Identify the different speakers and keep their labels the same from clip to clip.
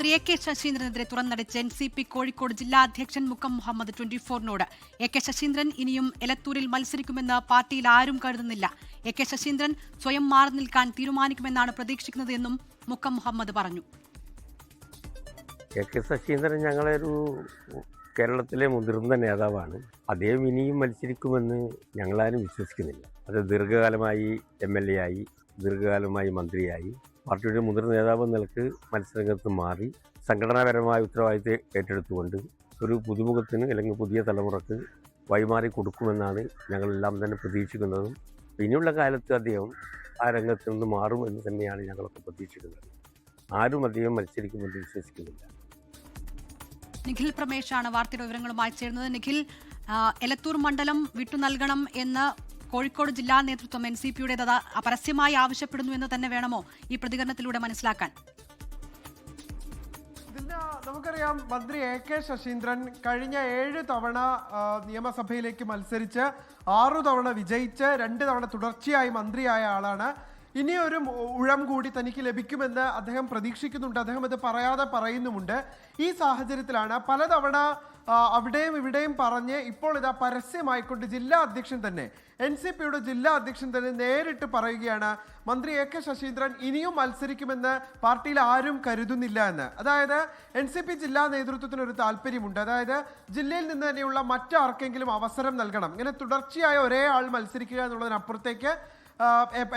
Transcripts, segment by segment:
Speaker 1: മന്ത്രി A K ശശീന്ദ്രനെതിരെ തുറന്നടിച്ച് NCP Kozhikode ജില്ലാ അധ്യക്ഷൻ മുക്കം മുഹമ്മദ് 24നോട്. എ കെ ശശീന്ദ്രൻ ഇനിയും എലത്തൂരിൽ മത്സരിക്കുമെന്ന് പാർട്ടിയിൽ ആരും കരുതുന്നില്ല. എ കെ ശശീന്ദ്രൻ സ്വയം മാറി നിൽക്കാൻ തീരുമാനിക്കുമെന്നാണ് പ്രതീക്ഷിക്കുന്നത് എന്നും മുക്കം മുഹമ്മദ് പറഞ്ഞു.
Speaker 2: എ കെ ശശീന്ദ്രൻ ഞങ്ങളൊരു കേരളത്തിലെ മുതിർന്ന നേതാവാണ്. അദ്ദേഹം ഇനിയും മത്സരിക്കുമെന്ന് ഞങ്ങളാരും വിശ്വസിക്കുന്നില്ല. അത് ദീർഘകാലമായി MLA ആയി, ദീർഘകാലമായി മന്ത്രിയായി, പാർട്ടിയുടെ മുതിർന്ന നേതാവ് നിലക്ക് മത്സരരംഗത്ത് മാറി സംഘടനാപരമായ ഉത്തരവാദിത്തം ഏറ്റെടുത്തുകൊണ്ട് ഒരു പുതുമുഖത്തിന് അല്ലെങ്കിൽ പുതിയ തലമുറക്ക് വഴിമാറി കൊടുക്കുമെന്നാണ് ഞങ്ങളെല്ലാം തന്നെ പ്രതീക്ഷിക്കുന്നതും. ഇനിയുള്ള കാലത്ത് അദ്ദേഹം ആ രംഗത്ത് നിന്ന് മാറും എന്ന് തന്നെയാണ് ഞങ്ങളൊക്കെ പ്രതീക്ഷിക്കുന്നത്. ആരും അദ്ദേഹം മത്സരിക്കുമെന്ന് വിശ്വസിക്കുന്നില്ല.
Speaker 1: നിഖിൽ പ്രമേശാണ് വാർത്തയുടെ വിവരങ്ങളുമായി ചേർന്നത്. നിഖിൽ, എലത്തൂർ മണ്ഡലം വിട്ടു നൽകണം എന്ന് കോഴിക്കോട് ജില്ലാ നേതൃത്വം NCPയുടെ പരസ്യമായി ആവശ്യപ്പെടുന്നു എന്ന് തന്നെ വേണമോ ഈ പ്രതികരണത്തിലൂടെ മനസ്സിലാക്കാൻ?
Speaker 3: നമുക്കറിയാം, മന്ത്രി എ കെ ശശീന്ദ്രൻ കഴിഞ്ഞ 7 തവണ നിയമസഭയിലേക്ക് മത്സരിച്ച് 6 തവണ വിജയിച്ച് 2 തവണ തുടർച്ചയായി മന്ത്രിയായ ആളാണ്. ഇനിയൊരു ഊഴം കൂടി തനിക്ക് ലഭിക്കുമെന്ന് അദ്ദേഹം പ്രതീക്ഷിക്കുന്നുണ്ട്. അദ്ദേഹം അത് പറയാതെ പറയുന്നുമുണ്ട്. ഈ സാഹചര്യത്തിലാണ് പലതവണ അവിടെയും ഇവിടെയും പറഞ്ഞ് ഇപ്പോൾ ഇതാ പരസ്യമായിക്കൊണ്ട് ജില്ലാ അധ്യക്ഷൻ തന്നെ, NCPയുടെ ജില്ലാ അധ്യക്ഷൻ തന്നെ നേരിട്ട് പറയുകയാണ് മന്ത്രി എ കെ ശശീന്ദ്രൻ ഇനിയും മത്സരിക്കുമെന്ന് പാർട്ടിയിൽ ആരും കരുതുന്നില്ല എന്ന്. അതായത് NCP ജില്ലാ നേതൃത്വത്തിന് ഒരു താല്പര്യമുണ്ട്. അതായത് ജില്ലയിൽ നിന്ന് തന്നെയുള്ള മറ്റാർക്കെങ്കിലും അവസരം നൽകണം. ഇങ്ങനെ തുടർച്ചയായ ഒരേ ആൾ മത്സരിക്കുക എന്നുള്ളതിനപ്പുറത്തേക്ക്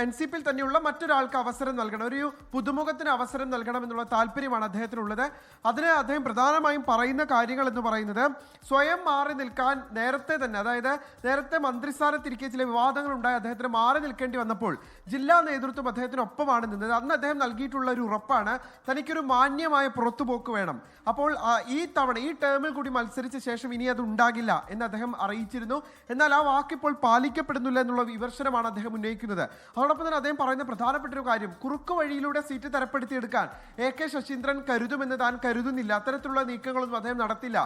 Speaker 3: NCPയിൽ തന്നെയുള്ള മറ്റൊരാൾക്ക് അവസരം നൽകണം, ഒരു പുതുമുഖത്തിന് അവസരം നൽകണം എന്നുള്ള താല്പര്യമാണ് അദ്ദേഹത്തിനുള്ളത്. അതിന് അദ്ദേഹം പ്രധാനമായും പറയുന്ന കാര്യങ്ങൾ എന്ന് പറയുന്നത് സ്വയം മാറി നിൽക്കാൻ നേരത്തെ തന്നെ, അതായത് നേരത്തെ മന്ത്രിസ്ഥാനത്തിരിക്കെ ചില വിവാദങ്ങൾ ഉണ്ടായി അദ്ദേഹത്തിന് മാറി നിൽക്കേണ്ടി വന്നപ്പോൾ ജില്ലാ നേതൃത്വം അദ്ദേഹത്തിനൊപ്പമാണ് നിന്നത്. അന്ന് അദ്ദേഹം നൽകിയിട്ടുള്ള ഒരു ഉറപ്പാണ് തനിക്കൊരു മാന്യമായ പുറത്തുപോക്ക് വേണം. അപ്പോൾ ഈ തവണ ഈ ടേമിൽ കൂടി മത്സരിച്ച ശേഷം ഇനി അത് ഉണ്ടാകില്ല എന്ന് അദ്ദേഹം അറിയിച്ചിരുന്നു. എന്നാൽ ആ വാക്കിപ്പോൾ പാലിക്കപ്പെടുന്നില്ല എന്നുള്ള വിമർശനമാണ് അദ്ദേഹം ഉന്നയിക്കുന്നത്. അതോടൊപ്പം തന്നെ അദ്ദേഹം പറയുന്ന പ്രധാനപ്പെട്ട ഒരു കാര്യം, കുറുക്കു വഴിയിലൂടെ സീറ്റ് തരപ്പെടുത്തിയെടുക്കാൻ എ കെ ശശീന്ദ്രൻ കരുതുമെന്ന് താൻ കരുതുന്നില്ല. അത്തരത്തിലുള്ള നീക്കങ്ങളൊന്നും അദ്ദേഹം നടത്തില്ല.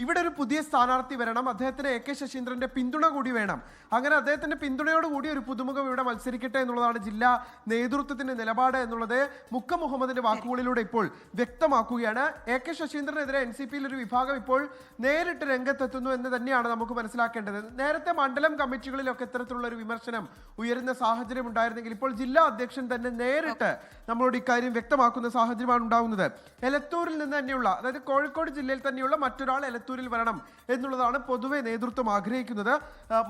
Speaker 3: ഇവിടെ ഒരു പുതിയ സ്ഥാനാർത്ഥി വരണം, അദ്ദേഹത്തിന് എ കെ ശശീന്ദ്രന്റെ പിന്തുണ കൂടി വേണം. അങ്ങനെ അദ്ദേഹത്തിന്റെ പിന്തുണയോടുകൂടി ഒരു പുതുമുഖം ഇവിടെ മത്സരിക്കട്ടെ എന്നുള്ളതാണ് ജില്ലാ നേതൃത്വത്തിന്റെ നിലപാട് എന്നുള്ളത് മുക്കം മുഹമ്മദിന്റെ വാക്കുകളിലൂടെ ഇപ്പോൾ വ്യക്തമാക്കുകയാണ്. എ കെ ശശീന്ദ്രനെതിരെ NCPയിൽ ഒരു വിഭാഗം ഇപ്പോൾ നേരിട്ട് രംഗത്തെത്തുന്നു എന്ന് തന്നെയാണ് നമുക്ക് മനസ്സിലാക്കേണ്ടത്. നേരത്തെ മണ്ഡലം കമ്മിറ്റികളിലൊക്കെ ഇത്തരത്തിലുള്ള ഒരു വിമർശനം ഉയരുന്ന സാഹചര്യം ഉണ്ടായിരുന്നെങ്കിൽ ഇപ്പോൾ ജില്ലാ അധ്യക്ഷൻ തന്നെ നേരിട്ട് നമ്മളോട് ഇക്കാര്യം വ്യക്തമാക്കുന്ന സാഹചര്യമാണ് ഉണ്ടാകുന്നത്. എലത്തൂരിൽ നിന്ന് തന്നെയുള്ള, അതായത് കോഴിക്കോട് ജില്ലയിൽ തന്നെയുള്ള മറ്റൊരാൾ എലത്തൂരിൽ വരണം എന്നുള്ളതാണ് പൊതുവെ നേതൃത്വം ആഗ്രഹിക്കുന്നത്.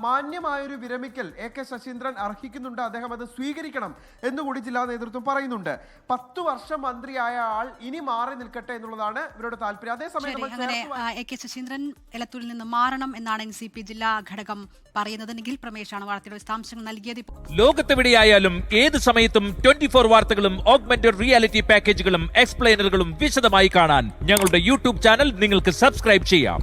Speaker 3: മാന്യമായൊരു വിരമിക്കൽ എ കെ ശശീന്ദ്രൻ അർഹിക്കുന്നുണ്ട്, അദ്ദേഹം അത് സ്വീകരിക്കണം എന്നുകൂടി ജില്ലാ നേതൃത്വം പറയുന്നുണ്ട്. 10 വർഷം മന്ത്രിയായ ആൾ ഇനി മാറി നിൽക്കട്ടെ എന്നുള്ളതാണ് ഇവരുടെ താല്പര്യം. അതേസമയം
Speaker 1: എ കെ ശശീന്ദ്രൻ എലത്തൂരിൽ നിന്ന് മാറണം എന്നാണ് NCP ജില്ലാ ഘടകം പറയുന്നത്. നിഖിൽ പ്രമേശാണ് വാർത്തയുടെ വിശദാംശങ്ങൾ നൽകിയത്.
Speaker 4: ലോകത്തെവിടെയായാലും ഏത് സമയത്തും 24 വാർത്തകളും ഓഗ്മെന്റഡ് റിയാലിറ്റി പാക്കേജുകളും എക്സ്പ്ലെയിനറുകളും വിശദമായി കാണാൻ ഞങ്ങളുടെ YouTube ചാനൽ നിങ്ങൾക്ക് സബ്സ്ക്രൈബ് ചെയ്യാം.